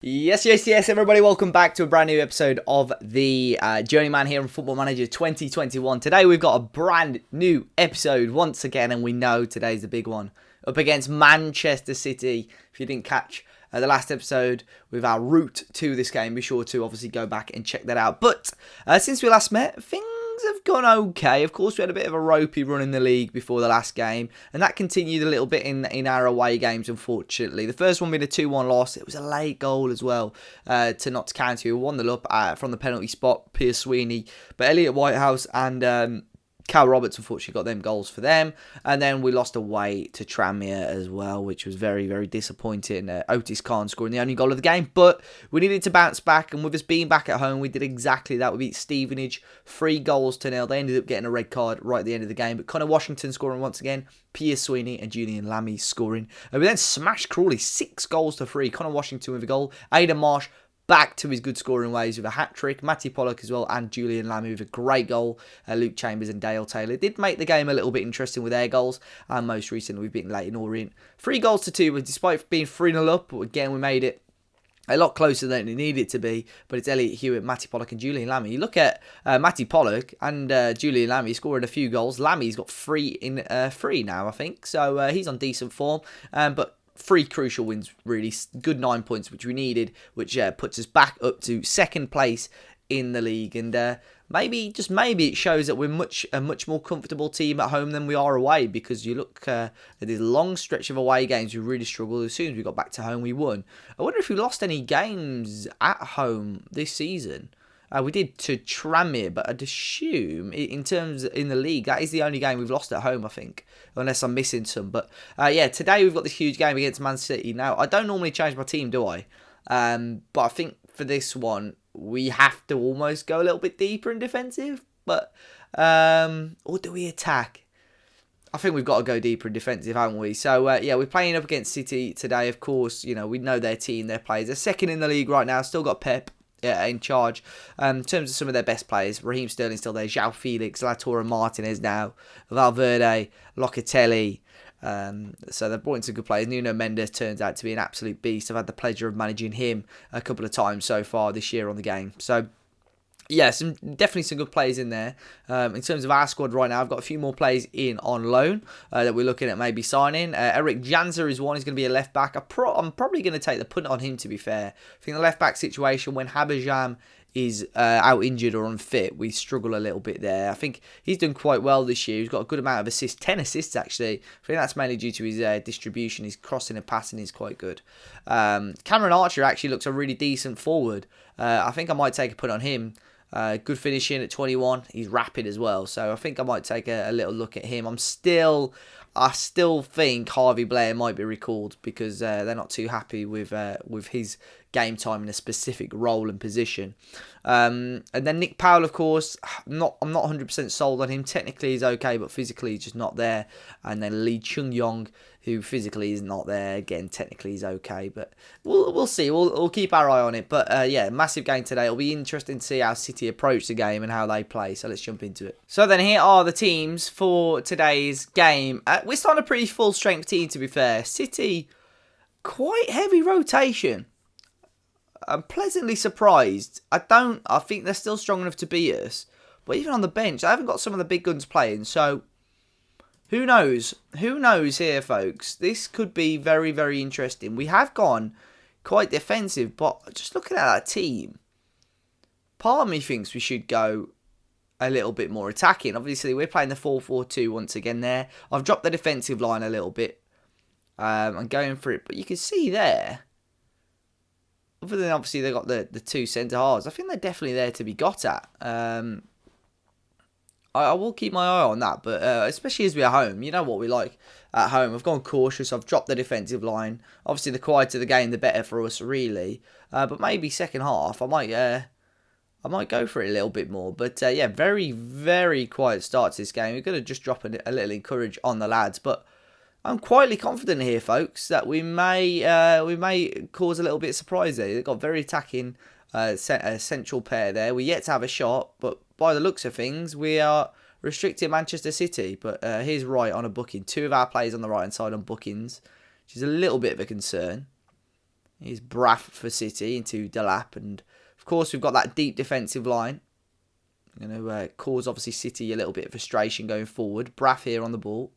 Yes, everybody, welcome back to a brand new episode of the Journeyman here on Football Manager 2021. Today we've got a brand new episode once again, and we know today's the big one. Up against Manchester City. If you didn't catch the last episode with our route to this game, be sure to obviously go back and check that out. But since we last met, things have gone okay. Of course, we had a bit of a ropey run in the league before the last game, and that continued a little bit in our away games, unfortunately. The first one being a 2-1 loss. It was a late goal as well to Notts County, who won the up from the penalty spot, Piers Sweeney. But Elliot Whitehouse and Cal Roberts, unfortunately, got them goals for them. And then we lost away to Tranmere as well, which was very, very disappointing. Otis Khan scoring the only goal of the game. But we needed to bounce back. And with us being back at home, we did exactly that. We beat Stevenage 3-0. They ended up getting a red card right at the end of the game. But Connor Washington scoring once again. Piers Sweeney and Julian Lammy scoring. And we then smashed Crawley 6-3. Connor Washington with a goal. Aidan Marsh back to his good scoring ways with a hat-trick. Matty Pollock as well, and Julian Lammy with a great goal. Luke Chambers and Dale Taylor did make the game a little bit interesting with their goals. And most recently, we've beaten Leyton Orient 3-2. Despite being 3-0 up, again, we made it a lot closer than it needed to be. But it's Elliot Hewitt, Matty Pollock and Julian Lammy. You look at Matty Pollock and Julian Lammy scoring a few goals. Lammy's got 3 in 3 now, I think. So he's on decent form. But 3 crucial wins, really good 9 points, which we needed, which puts us back up to second place in the league. And maybe, just maybe, it shows that we're a much more comfortable team at home than we are away, because you look at this long stretch of away games, we really struggled. As soon as we got back to home, we won. I wonder if we lost any games at home this season. We did to Tranmere, but I'd assume in the league, that is the only game we've lost at home, I think, unless I'm missing some. But yeah, today we've got this huge game against Man City. Now, I don't normally change my team, do I? But I think for this one, we have to almost go a little bit deeper in defensive. But or do we attack? I think we've got to go deeper in defensive, haven't we? So, yeah, we're playing up against City today. Of course, you know, we know their team, their players. They're second in the league right now. Still got Pep in charge. In terms of some of their best players, Raheem Sterling's still there, João Felix, Lautaro Martinez now, Valverde, Locatelli. So they've brought in some good players. Nuno Mendes turns out to be an absolute beast. I've had the pleasure of managing him a couple of times so far this year on the game. So yeah, definitely some good players in there. In terms of our squad right now, I've got a few more players in on loan that we're looking at maybe signing. Eric Janzer is one. He's going to be a left back. I'm probably going to take the punt on him, to be fair. I think the left back situation, when Habajam is out injured or unfit, we struggle a little bit there. I think he's done quite well this year. He's got a good amount of assists, 10 assists actually. I think that's mainly due to his distribution. His crossing and passing is quite good. Cameron Archer actually looks a really decent forward. I think I might take a punt on him. Good finishing at 21. He's rapid as well, so I think I might take a little look at him. I still think Harvey Blair might be recalled, because they're not too happy with his game time in a specific role and position. And then Nick Powell, of course, I'm not 100% sold on him. Technically he's okay, but physically he's just not there. And then Lee Chung Yong, who physically is not there. Again, technically he's okay, but we'll see. We'll keep our eye on it. But yeah, massive game today. It'll be interesting to see how City approach the game and how they play. So let's jump into it. So then here are the teams for today's game. We're starting a pretty full strength team, to be fair. City, quite heavy rotation. I'm pleasantly surprised. I think they're still strong enough to beat us. But even on the bench, I haven't got some of the big guns playing. So who knows? Who knows here, folks? This could be very, very interesting. We have gone quite defensive, but just looking at that team, part of me thinks we should go a little bit more attacking. Obviously, we're playing the 4-4-2 once again there. I've dropped the defensive line a little bit. I'm going for it, but you can see there, other than obviously they've got the 2 centre halves, I think they're definitely there to be got at. I will keep my eye on that, but especially as we're at home, you know what we like at home. I've gone cautious. I've dropped the defensive line. Obviously, the quieter the game, the better for us, really. But maybe second half, I might go for it a little bit more. But yeah, very, very quiet start to this game. We're going to just drop a little encourage on the lads, but I'm quietly confident here, folks, that we may cause a little bit of surprise there. They've got very attacking central pair there. We're yet to have a shot, but by the looks of things, we are restricting Manchester City. But here's Wright on a booking. 2 of our players on the right-hand side on bookings, which is a little bit of a concern. Here's Braff for City into Delap. And, of course, we've got that deep defensive line. Going to cause, obviously, City a little bit of frustration going forward. Braff here on the ball.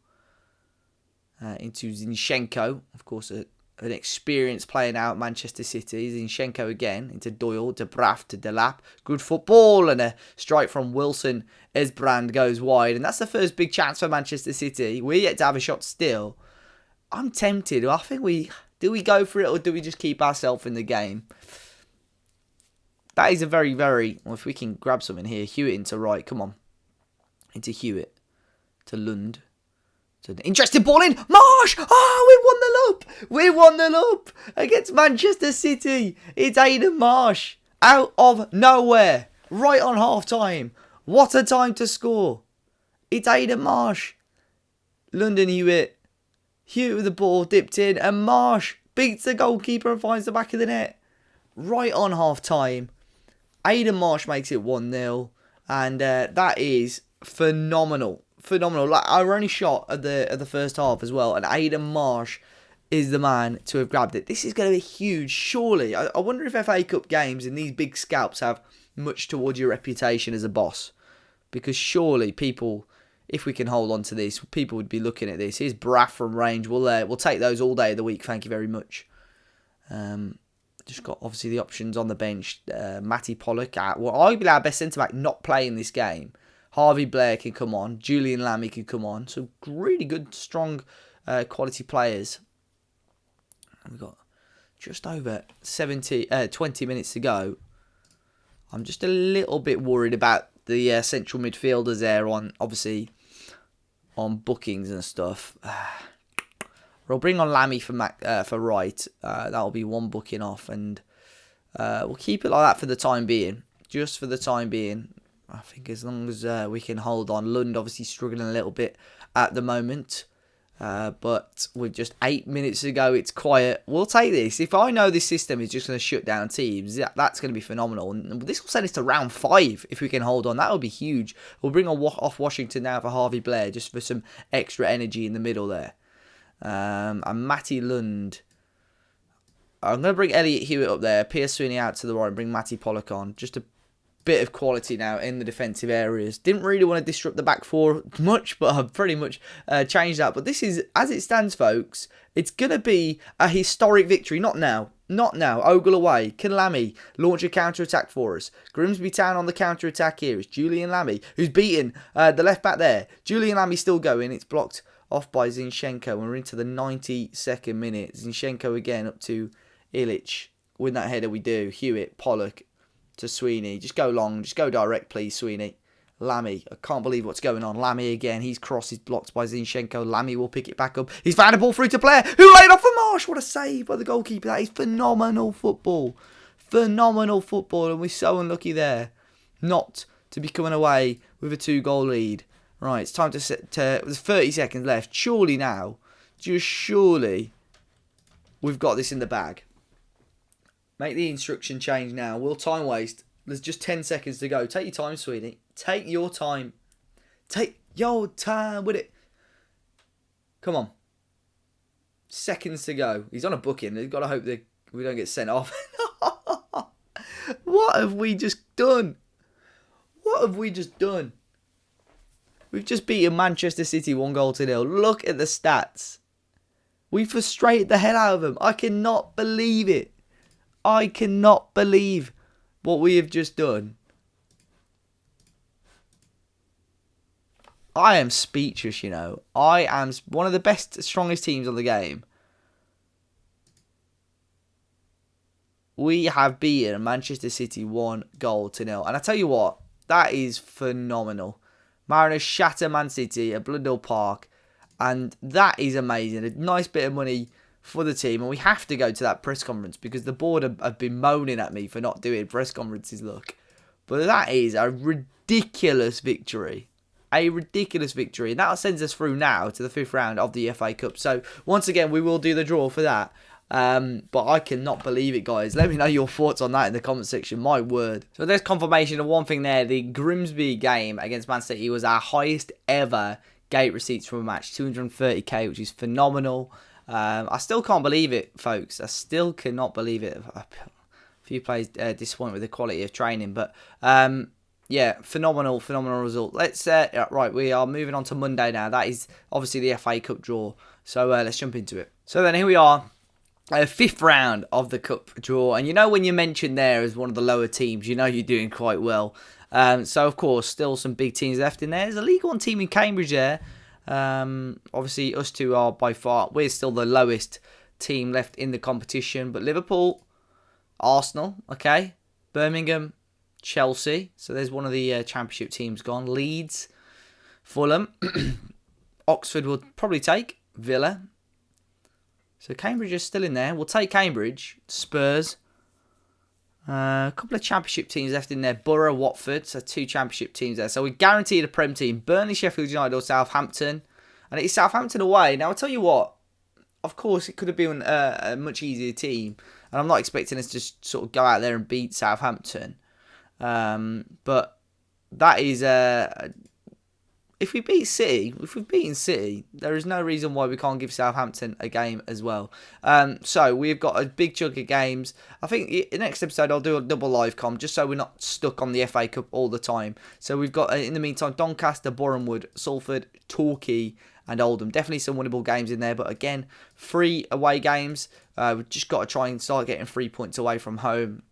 Into Zinchenko. Of course, an experienced player now at Manchester City. Zinchenko again into Doyle, to Braff, to Delap. Good football, and a strike from Wilson as Brand goes wide. And that's the first big chance for Manchester City. We're yet to have a shot still. I'm tempted. I think do we go for it, or do we just keep ourselves in the game? That is a very, very... Well, if we can grab something here. Hewitt into right. Come on. Into Hewitt. To Lund. So interesting ball in. Marsh! Oh, we won the loop against Manchester City. It's Aidan Marsh out of nowhere. Right on half time. What a time to score. It's Aidan Marsh. London Hewitt. Hewitt with the ball dipped in. And Marsh beats the goalkeeper and finds the back of the net. Right on half time. Aidan Marsh makes it 1-0. And that is phenomenal. Phenomenal. Like, our only shot at the first half as well, and Aidan Marsh is the man to have grabbed it. This is going to be huge, surely. I wonder if FA Cup games and these big scalps have much towards your reputation as a boss, because surely people, if we can hold on to this, people would be looking at this. Here's Braff from range. We'll take those all day of the week. Thank you very much. Just got obviously the options on the bench. Matty Pollock, arguably our best centre back, not playing this game. Harvey Blair can come on. Julian Lammy can come on. So really good, strong, quality players. And we've got just over 20 minutes to go. I'm just a little bit worried about the central midfielders there obviously on bookings and stuff. We'll bring on Lammy for right. That'll be one booking off. And we'll keep it like that for the time being. Just for the time being. I think as long as we can hold on. Lund obviously struggling a little bit at the moment. But with just 8 minutes to go, it's quiet. We'll take this. If I know this system is just going to shut down teams, that's going to be phenomenal. And this will send us to round 5 if we can hold on. That would be huge. We'll bring off Washington now for Harvey Blair, just for some extra energy in the middle there. And Matty Lund. I'm going to bring Elliot Hewitt up there. Pierce Sweeney out to the right and bring Matty Pollock on. Just a bit of quality now in the defensive areas. Didn't really want to disrupt the back four much, but I've pretty much changed that. But this is, as it stands, folks, it's going to be a historic victory. Not now. Not now. Ogle away. Can Lammy launch a counter-attack for us? Grimsby Town on the counter-attack here. It's Julian Lammy, who's beaten the left back there. Julian Lammy still going. It's blocked off by Zinchenko. And we're into the 92nd minute. Zinchenko again up to Illich. With that header we do. Hewitt, Pollock, to Sweeney. Just go long. Just go direct, please, Sweeney. Lammy. I can't believe what's going on. Lammy again. He's crossed. He's blocked by Zinchenko. Lammy will pick it back up. He's found a ball through to Blair, who laid off for Marsh. What a save by the goalkeeper. That is phenomenal football. Phenomenal football. And we're so unlucky there not to be coming away with a 2-goal lead. Right, it's time to set. There's 30 seconds left. Surely now, just surely, we've got this in the bag. Make the instruction change now. We'll time waste. There's just 10 seconds to go. Take your time, sweetie. Take your time. Take your time with it. Come on. Seconds to go. He's on a booking. They've got to hope that we don't get sent off. What have we just done? What have we just done? We've just beaten Manchester City 1-0. Look at the stats. We frustrated the hell out of them. I cannot believe it. I cannot believe what we have just done. I am speechless, you know. I am one of the best, strongest teams on the game. We have beaten Manchester City 1-0. And I tell you what, that is phenomenal. Mariners shatter Man City at Blundell Park. And that is amazing. A nice bit of money for the team. And we have to go to that press conference because the board have been moaning at me for not doing press conferences, look. But that is a ridiculous victory. A ridiculous victory. And that sends us through now to the 5th round of the FA Cup. So, once again, we will do the draw for that. But I cannot believe it, guys. Let me know your thoughts on that in the comment section. My word. So, there's confirmation of one thing there. The Grimsby game against Man City was our highest ever gate receipts from a match. 230k, which is phenomenal. I still can't believe it, folks. I still cannot believe it. A few players disappointed with the quality of training, but yeah, phenomenal result. Let's right, we are moving on to Monday now. That is obviously the FA Cup draw. So let's jump into it. So then here we are. Fifth round of the cup draw, and you know when you're mentioned there as one of the lower teams, you know you're doing quite well. So of course, still some big teams left in there. There's a League One team in Cambridge there. Obviously, us two are by far, we're still the lowest team left in the competition. But Liverpool, Arsenal, okay, Birmingham, Chelsea. So there's one of the Championship teams gone. Leeds, Fulham, Oxford will probably take Villa. So Cambridge is still in there. We'll take Cambridge. Spurs. A couple of Championship teams left in there. Borough, Watford. So 2 Championship teams there. So we're guaranteed a Prem team. Burnley, Sheffield United or Southampton. And it's Southampton away. Now I'll tell you what. Of course it could have been a much easier team. And I'm not expecting us to just sort of go out there and beat Southampton. But that is... If we've beaten City, there is no reason why we can't give Southampton a game as well. So we've got a big chunk of games. I think the next episode I'll do a double live com just so we're not stuck on the FA Cup all the time. So we've got, in the meantime, Doncaster, Bournemouth, Salford, Torquay and Oldham. Definitely some winnable games in there. But again, 3 away games. We've just got to try and start getting 3 points away from home.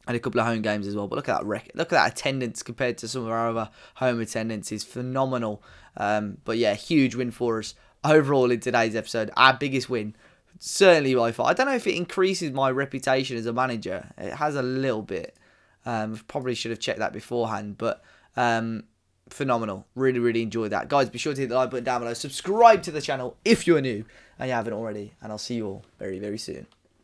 And a couple of home games as well. But look at that record. Look at that attendance compared to some of our other home attendance is phenomenal. But yeah, huge win for us overall in today's episode. Our biggest win, certainly by far. I don't know if it increases my reputation as a manager. It has a little bit. Probably should have checked that beforehand. But phenomenal. Really, really enjoyed that. Guys, be sure to hit the like button down below. Subscribe to the channel if you're new and you haven't already. And I'll see you all very, very soon.